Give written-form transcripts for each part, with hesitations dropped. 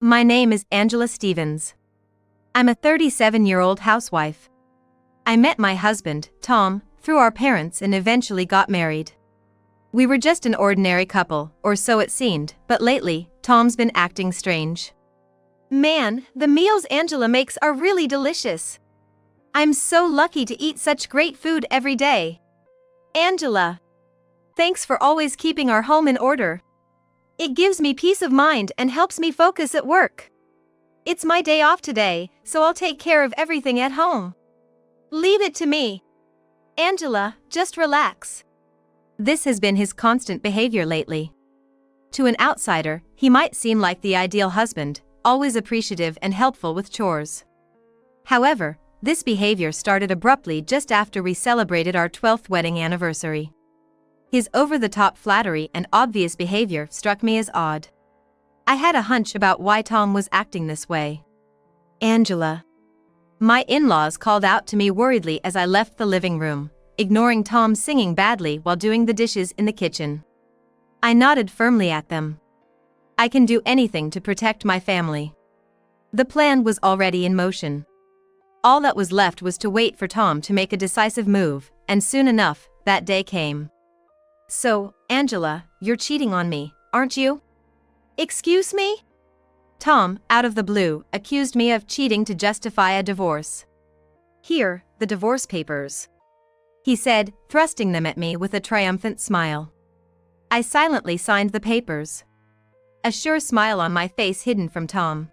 My name is Angela Stevens. I'm a 37-year-old housewife. I met my husband, Tom, through our parents and eventually got married. We were just an ordinary couple, or so it seemed, but lately, Tom's been acting strange. Man, the meals Angela makes are really delicious. I'm so lucky to eat such great food every day. Angela, thanks for always keeping our home in order. It gives me peace of mind and helps me focus at work. It's my day off today, so I'll take care of everything at home. Leave it to me. Angela, just relax. This has been his constant behavior lately. To an outsider, he might seem like the ideal husband, always appreciative and helpful with chores. However, this behavior started abruptly just after we celebrated our 12th wedding anniversary. His over-the-top flattery and obvious behavior struck me as odd. I had a hunch about why Tom was acting this way. Angela. My in-laws called out to me worriedly as I left the living room, ignoring Tom singing badly while doing the dishes in the kitchen. I nodded firmly at them. I can do anything to protect my family. The plan was already in motion. All that was left was to wait for Tom to make a decisive move, and soon enough, that day came. So, Angela, you're cheating on me, aren't you? Excuse me? Tom, out of the blue, accused me of cheating to justify a divorce. Here, the divorce papers, he said, thrusting them at me with a triumphant smile. I silently signed the papers, a sure smile on my face hidden from Tom.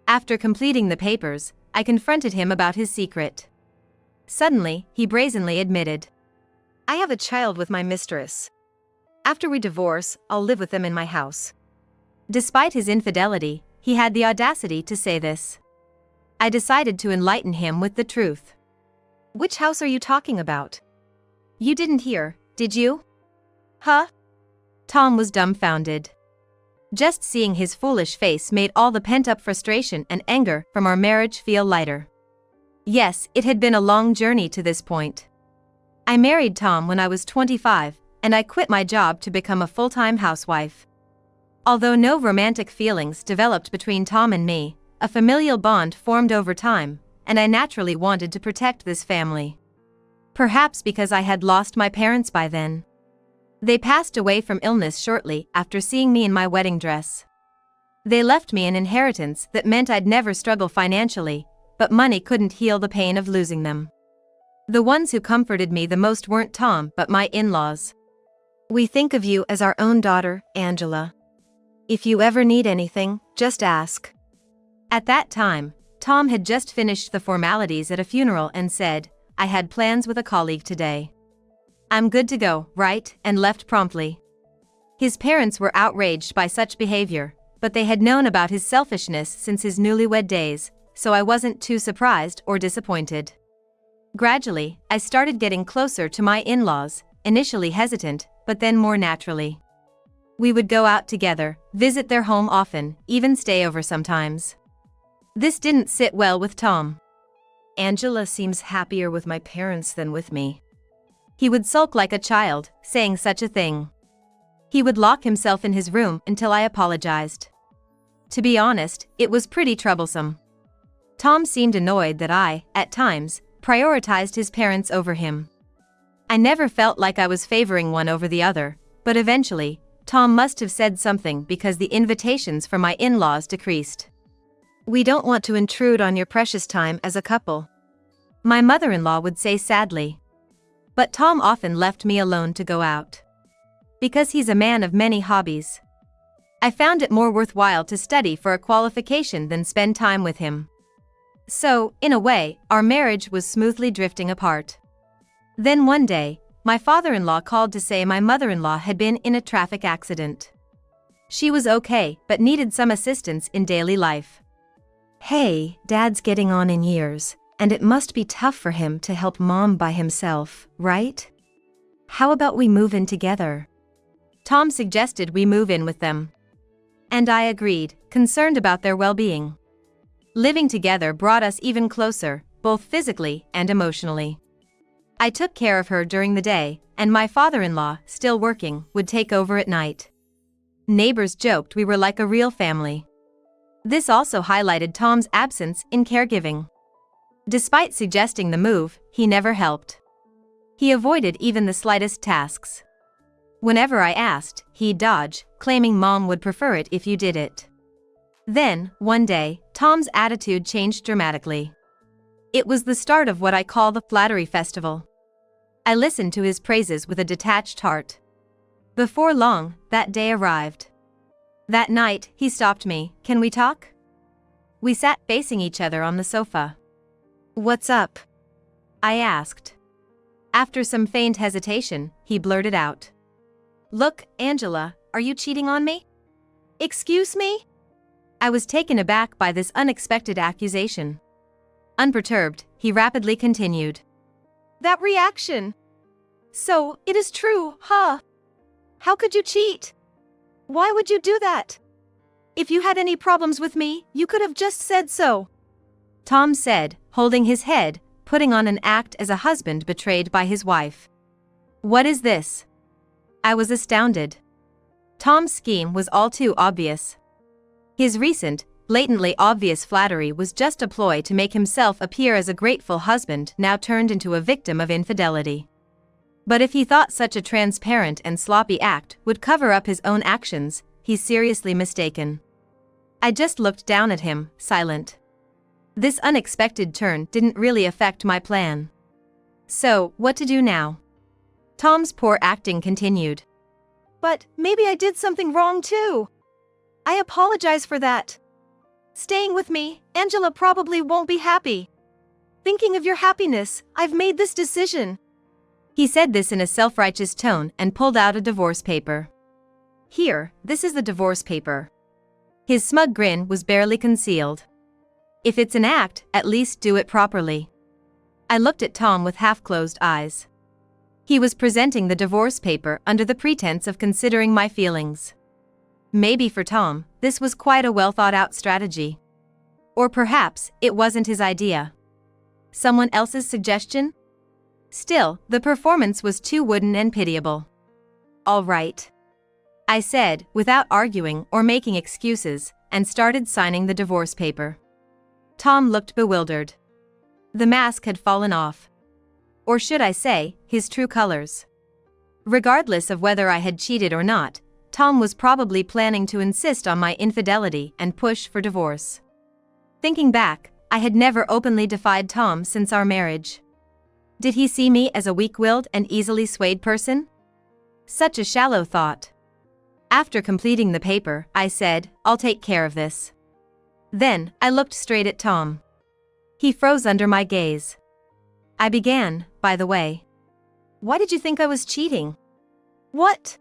After completing the papers, I confronted him about his secret. Suddenly, he brazenly admitted, I have a child with my mistress. After we divorce, I'll live with them in my house. Despite his infidelity, he had the audacity to say this. I decided to enlighten him with the truth. Which house are you talking about? You didn't hear, did you? Huh? Tom was dumbfounded. Just seeing his foolish face made all the pent-up frustration and anger from our marriage feel lighter. Yes, it had been a long journey to this point. I married Tom when I was 25, and I quit my job to become a full-time housewife. Although no romantic feelings developed between Tom and me, a familial bond formed over time, and I naturally wanted to protect this family. Perhaps because I had lost my parents by then. They passed away from illness shortly after seeing me in my wedding dress. They left me an inheritance that meant I'd never struggle financially, but money couldn't heal the pain of losing them. The ones who comforted me the most weren't Tom but my in-laws. We think of you as our own daughter, Angela. If you ever need anything, just ask. At that time, Tom had just finished the formalities at a funeral and said, I had plans with a colleague today. I'm good to go, right? And left promptly. His parents were outraged by such behavior, but they had known about his selfishness since his newlywed days, so I wasn't too surprised or disappointed. Gradually, I started getting closer to my in-laws, initially hesitant, but then more naturally. We would go out together, visit their home often, even stay over sometimes. This didn't sit well with Tom. Angela seems happier with my parents than with me. He would sulk like a child, saying such a thing. He would lock himself in his room until I apologized. To be honest, it was pretty troublesome. Tom seemed annoyed that I, at times, prioritized his parents over him. I never felt like I was favoring one over the other, but eventually, Tom must have said something because the invitations from my in-laws decreased. We don't want to intrude on your precious time as a couple, my mother-in-law would say sadly. But Tom often left me alone to go out. Because he's a man of many hobbies. I found it more worthwhile to study for a qualification than spend time with him. So, in a way, our marriage was smoothly drifting apart. Then one day, my father-in-law called to say my mother-in-law had been in a traffic accident. She was okay, but needed some assistance in daily life. Hey, Dad's getting on in years, and it must be tough for him to help Mom by himself, right? How about we move in together? Tom suggested we move in with them. And I agreed, concerned about their well-being. Living together brought us even closer, both physically and emotionally. I took care of her during the day, and my father-in-law, still working, would take over at night. Neighbors joked we were like a real family. This also highlighted Tom's absence in caregiving. Despite suggesting the move, he never helped. He avoided even the slightest tasks. Whenever I asked, he'd dodge, claiming Mom would prefer it if you did it. Then, one day, Tom's attitude changed dramatically. It was the start of what I call the flattery festival. I listened to his praises with a detached heart. Before long, that day arrived. That night, he stopped me. "Can we talk?" We sat facing each other on the sofa. "What's up?" I asked. After some feigned hesitation, he blurted out. "Look, Angela, are you cheating on me?" "Excuse me?" I was taken aback by this unexpected accusation. Unperturbed, he rapidly continued. "That reaction. So, it is true, huh? How could you cheat? Why would you do that? If you had any problems with me, you could have just said so," Tom said, holding his head, putting on an act as a husband betrayed by his wife. "What is this?" I was astounded. Tom's scheme was all too obvious. His recent, blatantly obvious flattery was just a ploy to make himself appear as a grateful husband now turned into a victim of infidelity. But if he thought such a transparent and sloppy act would cover up his own actions, he's seriously mistaken. I just looked down at him, silent. This unexpected turn didn't really affect my plan. So, what to do now? Tom's poor acting continued. "But maybe I did something wrong too. I apologize for that. Staying with me, Angela probably won't be happy. Thinking of your happiness, I've made this decision." He said this in a self-righteous tone and pulled out a divorce paper. "Here, this is the divorce paper." His smug grin was barely concealed. "If it's an act, at least do it properly." I looked at Tom with half-closed eyes. He was presenting the divorce paper under the pretense of considering my feelings. Maybe for Tom, this was quite a well-thought-out strategy. Or perhaps, it wasn't his idea. Someone else's suggestion? Still, the performance was too wooden and pitiable. "All right," I said, without arguing or making excuses, and started signing the divorce paper. Tom looked bewildered. The mask had fallen off. Or should I say, his true colors. Regardless of whether I had cheated or not, Tom was probably planning to insist on my infidelity and push for divorce. Thinking back, I had never openly defied Tom since our marriage. Did he see me as a weak-willed and easily swayed person? Such a shallow thought. After completing the paper, I said, "I'll take care of this." Then, I looked straight at Tom. He froze under my gaze. I began, "By the way. Why did you think I was cheating?" "What?"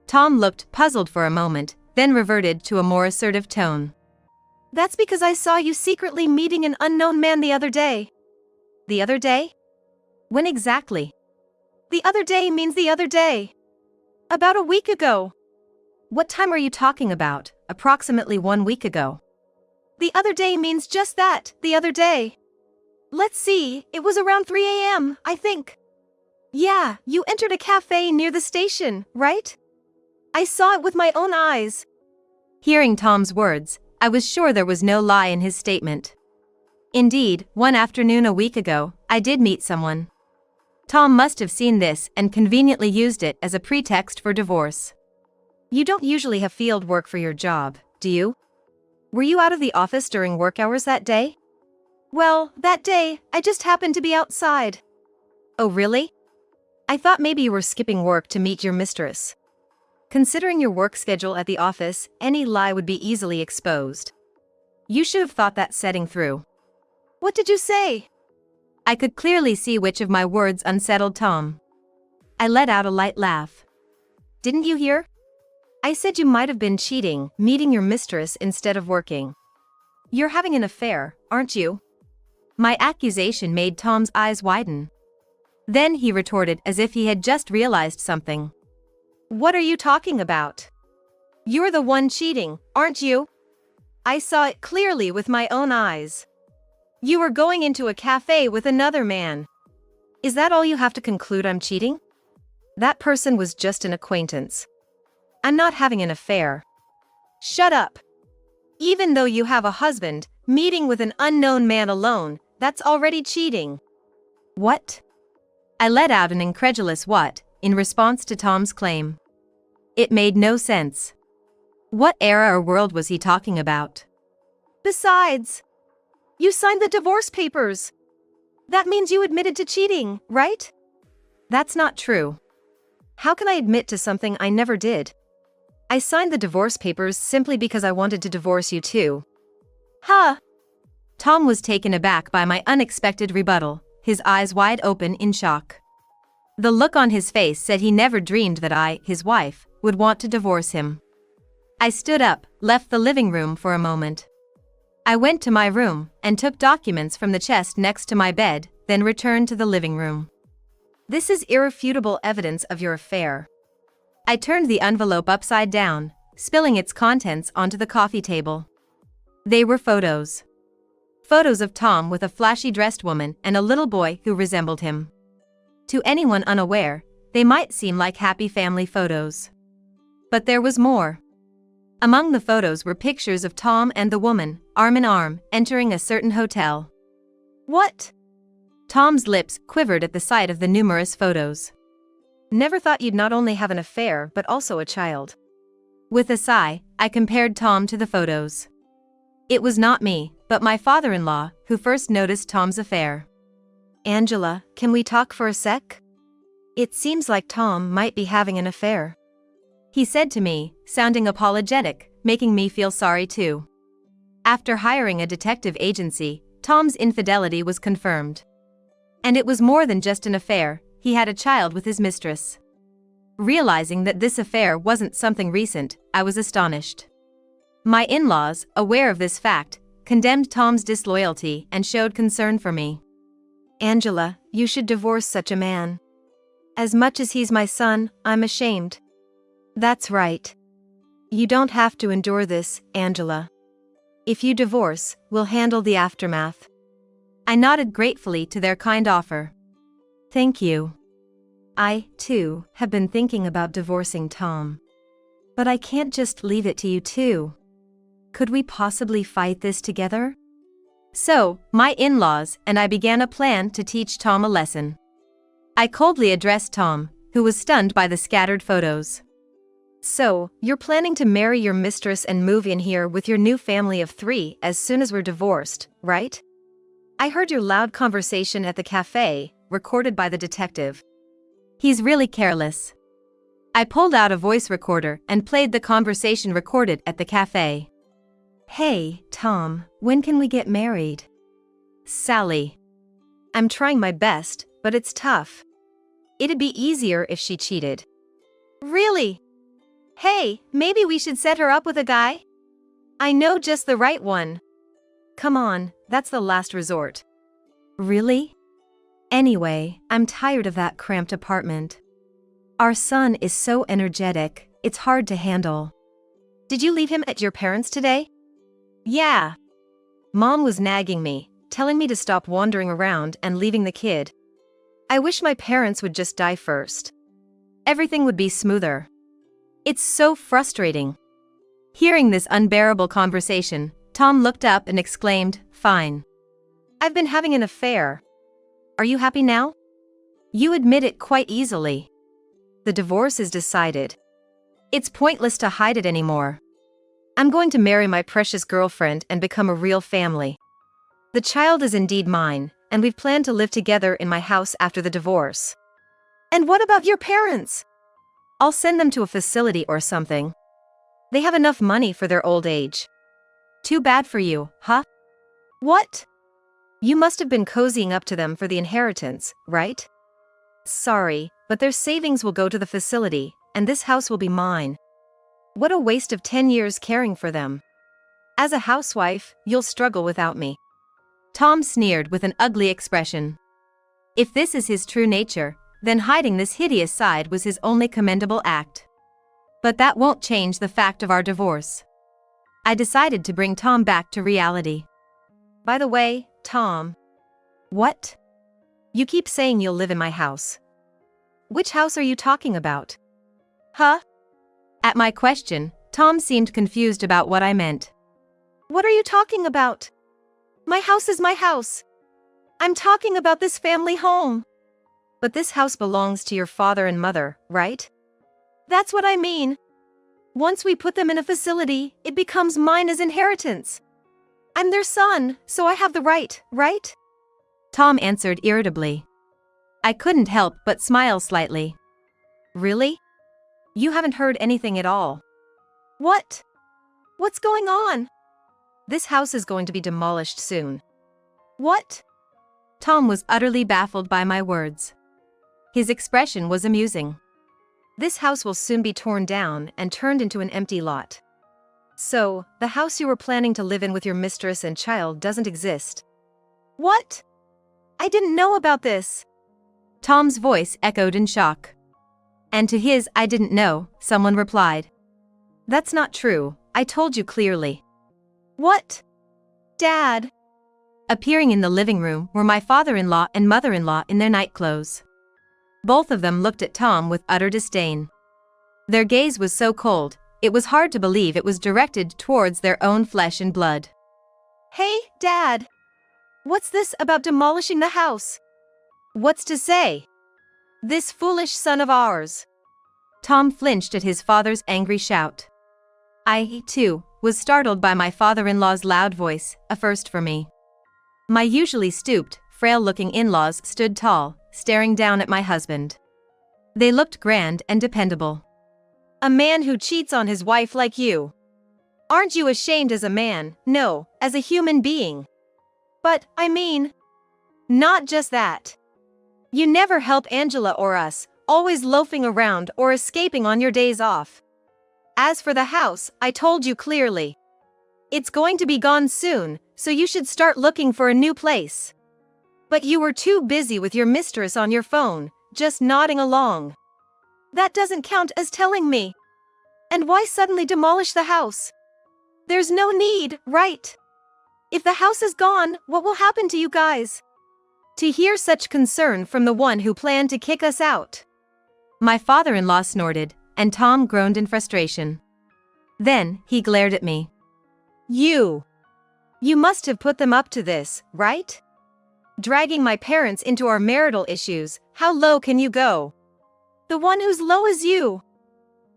Tom looked puzzled for a moment, then reverted to a more assertive tone. "That's because I saw you secretly meeting an unknown man the other day." "The other day? When exactly?" "The other day means the other day. About a week ago." "What time are you talking about? Approximately 1 week ago." "The other day means just that, the other day. Let's see, it was around 3 a.m., I think. Yeah, you entered a cafe near the station, right? I saw it with my own eyes." Hearing Tom's words, I was sure there was no lie in his statement. Indeed, one afternoon a week ago, I did meet someone. Tom must have seen this and conveniently used it as a pretext for divorce. "You don't usually have field work for your job, do you? Were you out of the office during work hours that day?" "Well, that day, I just happened to be outside." "Oh really? I thought maybe you were skipping work to meet your mistress." Considering your work schedule at the office, any lie would be easily exposed. You should have thought that setting through. "What did you say?" I could clearly see which of my words unsettled Tom. I let out a light laugh. "Didn't you hear? I said you might have been cheating, meeting your mistress instead of working. You're having an affair, aren't you?" My accusation made Tom's eyes widen. Then he retorted as if he had just realized something. "What are you talking about? You're the one cheating, aren't you? I saw it clearly with my own eyes. You were going into a cafe with another man. Is that all you have to conclude I'm cheating? That person was just an acquaintance. I'm not having an affair." "Shut up." Even though you have a husband, meeting with an unknown man alone, that's already cheating. What? I let out an incredulous what, in response to Tom's claim. It made no sense. What era or world was he talking about? Besides, you signed the divorce papers. That means you admitted to cheating, right? That's not true. How can I admit to something I never did? I signed the divorce papers simply because I wanted to divorce you too. Huh? Tom was taken aback by my unexpected rebuttal, his eyes wide open in shock. The look on his face said he never dreamed that I, his wife, would want to divorce him. I stood up, left the living room for a moment. I went to my room and took documents from the chest next to my bed, then returned to the living room. This is irrefutable evidence of your affair. I turned the envelope upside down, spilling its contents onto the coffee table. They were photos. Photos of Tom with a flashy dressed woman and a little boy who resembled him. To anyone unaware, they might seem like happy family photos. But there was more. Among the photos were pictures of Tom and the woman, arm in arm, entering a certain hotel. What? Tom's lips quivered at the sight of the numerous photos. Never thought you'd not only have an affair but also a child. With a sigh, I compared Tom to the photos. It was not me, but my father-in-law, who first noticed Tom's affair. Angela, can we talk for a sec? It seems like Tom might be having an affair. He said to me, sounding apologetic, making me feel sorry too. After hiring a detective agency, Tom's infidelity was confirmed. And it was more than just an affair, he had a child with his mistress. Realizing that this affair wasn't something recent, I was astonished. My in-laws, aware of this fact, condemned Tom's disloyalty and showed concern for me. Angela, you should divorce such a man. As much as he's my son, I'm ashamed. That's right. You don't have to endure this, Angela. If you divorce, we'll handle the aftermath. I nodded gratefully to their kind offer. Thank you. I, too, have been thinking about divorcing Tom. But I can't just leave it to you two. Could we possibly fight this together? So, my in-laws and I began a plan to teach Tom a lesson. I coldly addressed Tom, who was stunned by the scattered photos. So, you're planning to marry your mistress and move in here with your new family of 3 as soon as we're divorced, right? I heard your loud conversation at the cafe, recorded by the detective. He's really careless. I pulled out a voice recorder and played the conversation recorded at the cafe. Hey, Tom, when can we get married? Sally. I'm trying my best, but it's tough. It'd be easier if she cheated. Really? Hey, maybe we should set her up with a guy? I know just the right one. Come on, that's the last resort. Really? Anyway, I'm tired of that cramped apartment. Our son is so energetic, it's hard to handle. Did you leave him at your parents' today? Yeah. Mom was nagging me, telling me to stop wandering around and leaving the kid. I wish my parents would just die first. Everything would be smoother. It's so frustrating. Hearing this unbearable conversation, Tom looked up and exclaimed, "Fine. I've been having an affair. Are you happy now?" You admit it quite easily. The divorce is decided. It's pointless to hide it anymore. I'm going to marry my precious girlfriend and become a real family. The child is indeed mine, and we've planned to live together in my house after the divorce. And what about your parents? I'll send them to a facility or something. They have enough money for their old age. Too bad for you, huh? What? You must have been cozying up to them for the inheritance, right? Sorry, but their savings will go to the facility, and this house will be mine. What a waste of 10 years caring for them. As a housewife, you'll struggle without me. Tom sneered with an ugly expression. If this is his true nature, then hiding this hideous side was his only commendable act. But that won't change the fact of our divorce. I decided to bring Tom back to reality. By the way, Tom. What? You keep saying you'll live in my house. Which house are you talking about? Huh? At my question, Tom seemed confused about what I meant. What are you talking about? My house is my house. I'm talking about this family home. But this house belongs to your father and mother, right? That's what I mean. Once we put them in a facility, it becomes mine as inheritance. I'm their son, so I have the right? Tom answered irritably. I couldn't help but smile slightly. Really? You haven't heard anything at all. What? What's going on? This house is going to be demolished soon. What? Tom was utterly baffled by my words. His expression was amusing. This house will soon be torn down and turned into an empty lot. So, the house you were planning to live in with your mistress and child doesn't exist. What? I didn't know about this. Tom's voice echoed in shock. And to his "I didn't know," someone replied. That's not true, I told you clearly. What? Dad? Appearing in the living room were my father-in-law and mother-in-law in their night clothes. Both of them looked at Tom with utter disdain. Their gaze was so cold, it was hard to believe it was directed towards their own flesh and blood. Hey, Dad! What's this about demolishing the house? What's to say? This foolish son of ours. Tom flinched at his father's angry shout. I, too, was startled by my father-in-law's loud voice, a first for me. My usually stooped, frail-looking in-laws stood tall, staring down at my husband. They looked grand and dependable. A man who cheats on his wife like you. Aren't you ashamed as a man, no, as a human being? But, I mean, not just that. You never help Angela or us, always loafing around or escaping on your days off. As for the house, I told you clearly. It's going to be gone soon, so you should start looking for a new place. But you were too busy with your mistress on your phone, just nodding along. That doesn't count as telling me. And why suddenly demolish the house? There's no need, right? If the house is gone, what will happen to you guys? To hear such concern from the one who planned to kick us out. My father-in-law snorted, and Tom groaned in frustration. Then, he glared at me. You must have put them up to this, right? Dragging my parents into our marital issues, how low can you go? The one who's low is you!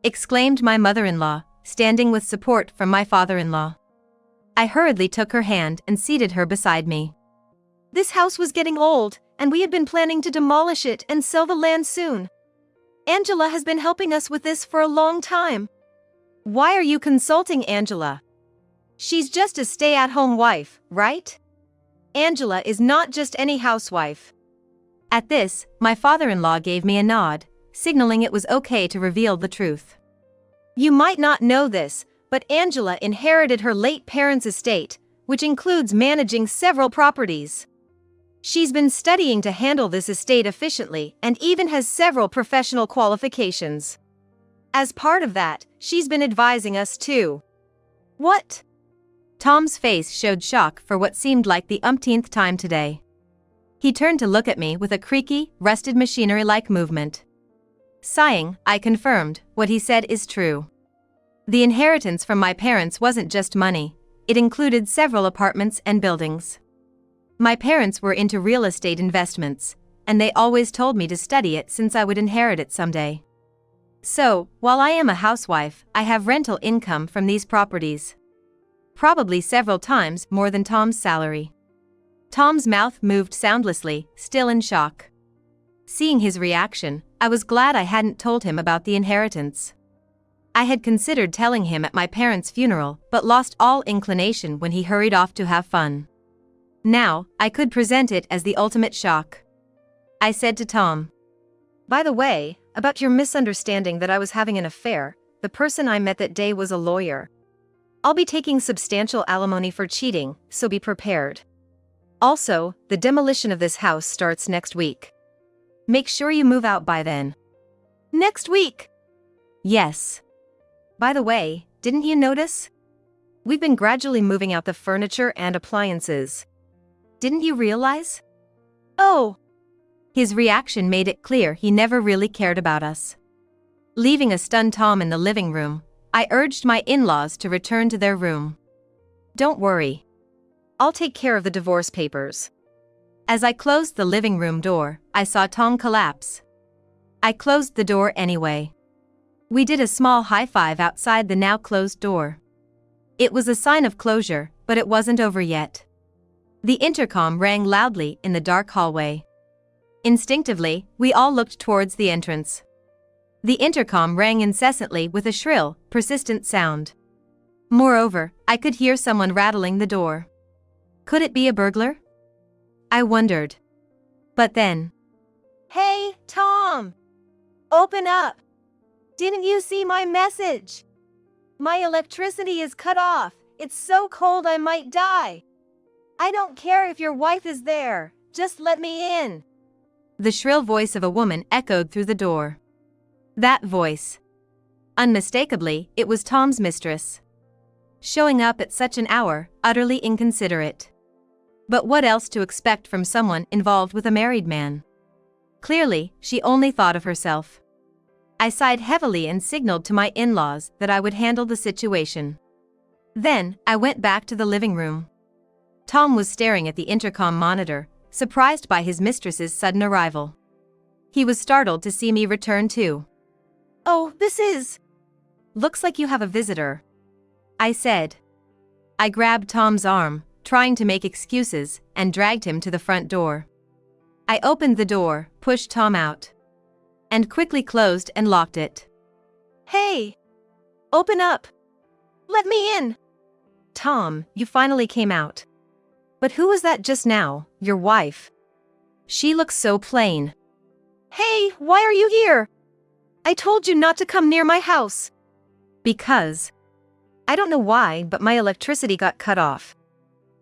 Exclaimed my mother-in-law, standing with support from my father-in-law. I hurriedly took her hand and seated her beside me. This house was getting old, and we had been planning to demolish it and sell the land soon. Angela has been helping us with this for a long time. Why are you consulting Angela? She's just a stay-at-home wife, right? Angela is not just any housewife. At this, my father-in-law gave me a nod, signaling it was okay to reveal the truth. You might not know this, but Angela inherited her late parents' estate, which includes managing several properties. She's been studying to handle this estate efficiently and even has several professional qualifications. As part of that, she's been advising us too. What? Tom's face showed shock for what seemed like the umpteenth time today. He turned to look at me with a creaky, rusted machinery-like movement. Sighing, I confirmed, what he said is true. The inheritance from my parents wasn't just money, it included several apartments and buildings. My parents were into real estate investments, and they always told me to study it since I would inherit it someday. So, while I am a housewife, I have rental income from these properties. Probably several times more than Tom's salary. Tom's mouth moved soundlessly, still in shock. Seeing his reaction, I was glad I hadn't told him about the inheritance. I had considered telling him at my parents' funeral but lost all inclination when he hurried off to have fun. Now, I could present it as the ultimate shock. I said to Tom. By the way, about your misunderstanding that I was having an affair, the person I met that day was a lawyer. I'll be taking substantial alimony for cheating, so be prepared. Also, the demolition of this house starts next week. Make sure you move out by then. Next week? Yes. By the way, didn't you notice? We've been gradually moving out the furniture and appliances. Didn't you realize? Oh! His reaction made it clear he never really cared about us. Leaving a stunned Tom in the living room, I urged my in-laws to return to their room. Don't worry. I'll take care of the divorce papers. As I closed the living room door, I saw Tom collapse. I closed the door anyway. We did a small high five outside the now closed door. It was a sign of closure, but it wasn't over yet. The intercom rang loudly in the dark hallway. Instinctively, we all looked towards the entrance. The intercom rang incessantly with a shrill, persistent sound. Moreover, I could hear someone rattling the door. Could it be a burglar? I wondered. But then, "Hey, Tom! Open up! Didn't you see my message? My electricity is cut off. It's so cold I might die. I don't care if your wife is there. Just let me in." The shrill voice of a woman echoed through the door. That voice. Unmistakably, it was Tom's mistress. Showing up at such an hour, utterly inconsiderate. But what else to expect from someone involved with a married man? Clearly, she only thought of herself. I sighed heavily and signaled to my in-laws that I would handle the situation. Then, I went back to the living room. Tom was staring at the intercom monitor, surprised by his mistress's sudden arrival. He was startled to see me return too. "Oh, this is... Looks like you have a visitor," I said. I grabbed Tom's arm, trying to make excuses, and dragged him to the front door. I opened the door, pushed Tom out, and quickly closed and locked it. "Hey! Open up! Let me in!" "Tom, you finally came out. But who was that just now, your wife? She looks so plain." "Hey, why are you here? I told you not to come near my house." "Because... I don't know why, but my electricity got cut off.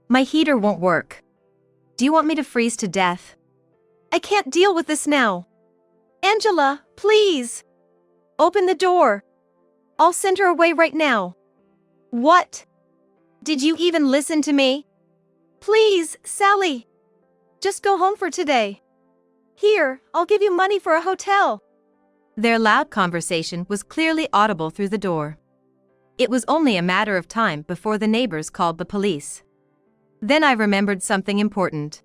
My heater won't work. Do you want me to freeze to death?" "I can't deal with this now. Angela, please. Open the door. I'll send her away right now." "What? Did you even listen to me? Please, Sally. Just go home for today. Here, I'll give you money for a hotel." Their loud conversation was clearly audible through the door. It was only a matter of time before the neighbors called the police. Then I remembered something important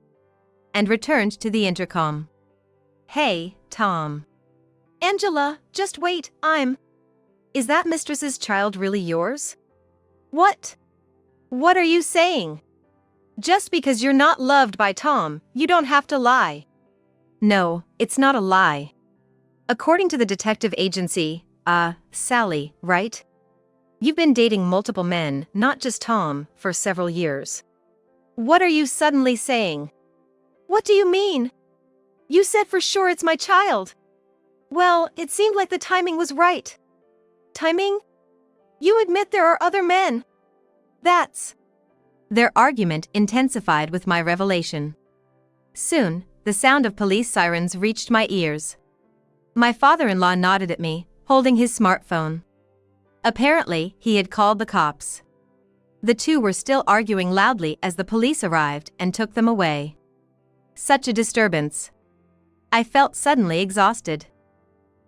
and returned to the intercom. "Hey, Tom." "Angela, just wait, Is that mistress's child really yours?" "What? What are you saying? Just because you're not loved by Tom, you don't have to lie." "No, it's not a lie. According to the detective agency, Sally, right? You've been dating multiple men, not just Tom, for several years." "What are you suddenly saying? What do you mean? You said for sure it's my child." "Well, it seemed like the timing was right." "Timing? You admit there are other men. That's..." Their argument intensified with my revelation. Soon, the sound of police sirens reached my ears. My father-in-law nodded at me, holding his smartphone. Apparently, he had called the cops. The two were still arguing loudly as the police arrived and took them away. Such a disturbance. I felt suddenly exhausted.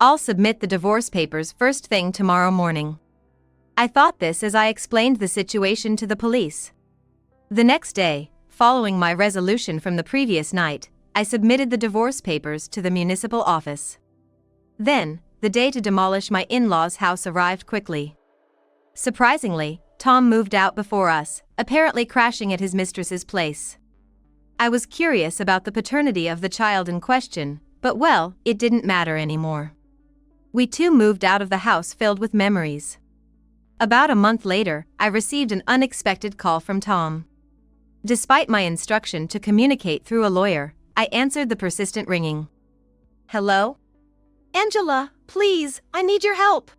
"I'll submit the divorce papers first thing tomorrow morning." I thought this as I explained the situation to the police. The next day, following my resolution from the previous night, I submitted the divorce papers to the municipal office. Then, the day to demolish my in-laws' house arrived quickly. Surprisingly, Tom moved out before us, apparently crashing at his mistress's place. I was curious about the paternity of the child in question, but well, it didn't matter anymore. We too moved out of the house filled with memories. About a month later, I received an unexpected call from Tom. Despite my instruction to communicate through a lawyer, I answered the persistent ringing. "Hello? Angela, please, I need your help."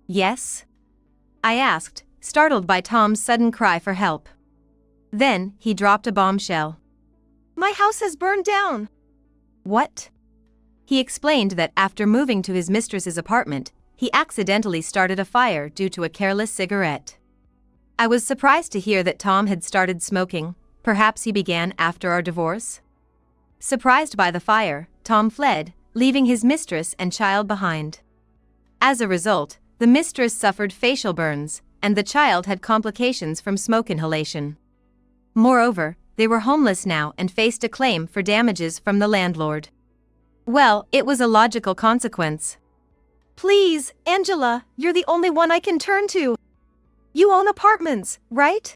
"Yes?" I asked, startled by Tom's sudden cry for help. Then, he dropped a bombshell. "My house has burned down." "What?" He explained that after moving to his mistress's apartment, he accidentally started a fire due to a careless cigarette. I was surprised to hear that Tom had started smoking. Perhaps he began after our divorce? Surprised by the fire, Tom fled, leaving his mistress and child behind. As a result, the mistress suffered facial burns, and the child had complications from smoke inhalation. Moreover, they were homeless now and faced a claim for damages from the landlord. Well, it was a logical consequence. Please, Angela, you're the only one I can turn to. You own apartments, right?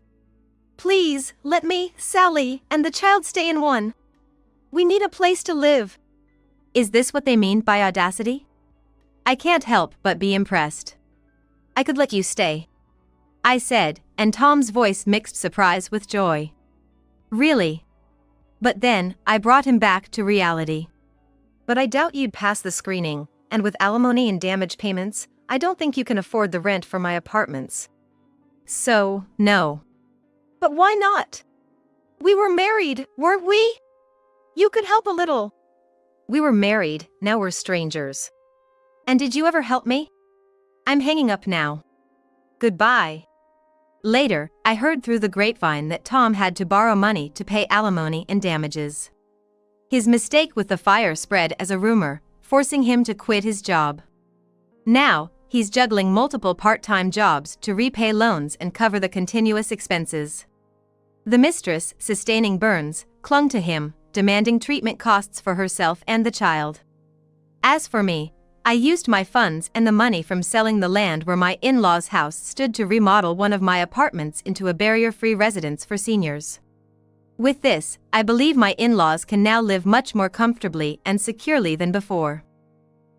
Please, let me, Sally, and the child stay in one. We need a place to live. Is this what they mean by audacity? I can't help but be impressed. I could let you stay, I said, and Tom's voice mixed surprise with joy. Really? But then, I brought him back to reality. But I doubt you'd pass the screening, and with alimony and damage payments, I don't think you can afford the rent for my apartments. So, no. But why not? We were married, weren't we? You could help a little. We were married, now we're strangers. And did you ever help me? I'm hanging up now. Goodbye. Later, I heard through the grapevine that Tom had to borrow money to pay alimony and damages. His mistake with the fire spread as a rumor, forcing him to quit his job. Now, he's juggling multiple part-time jobs to repay loans and cover the continuous expenses. The mistress, sustaining burns, clung to him, demanding treatment costs for herself and the child. As for me, I used my funds and the money from selling the land where my in-laws' house stood to remodel one of my apartments into a barrier-free residence for seniors. With this, I believe my in-laws can now live much more comfortably and securely than before.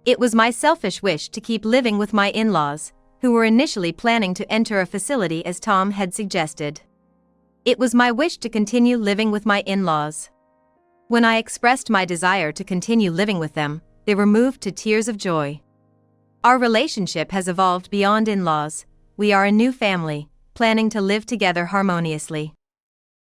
It was my selfish wish to keep living with my in-laws, who were initially planning to enter a facility as Tom had suggested. It was my wish to continue living with my in-laws. When I expressed my desire to continue living with them, they were moved to tears of joy. Our relationship has evolved beyond in-laws. We are a new family, planning to live together harmoniously.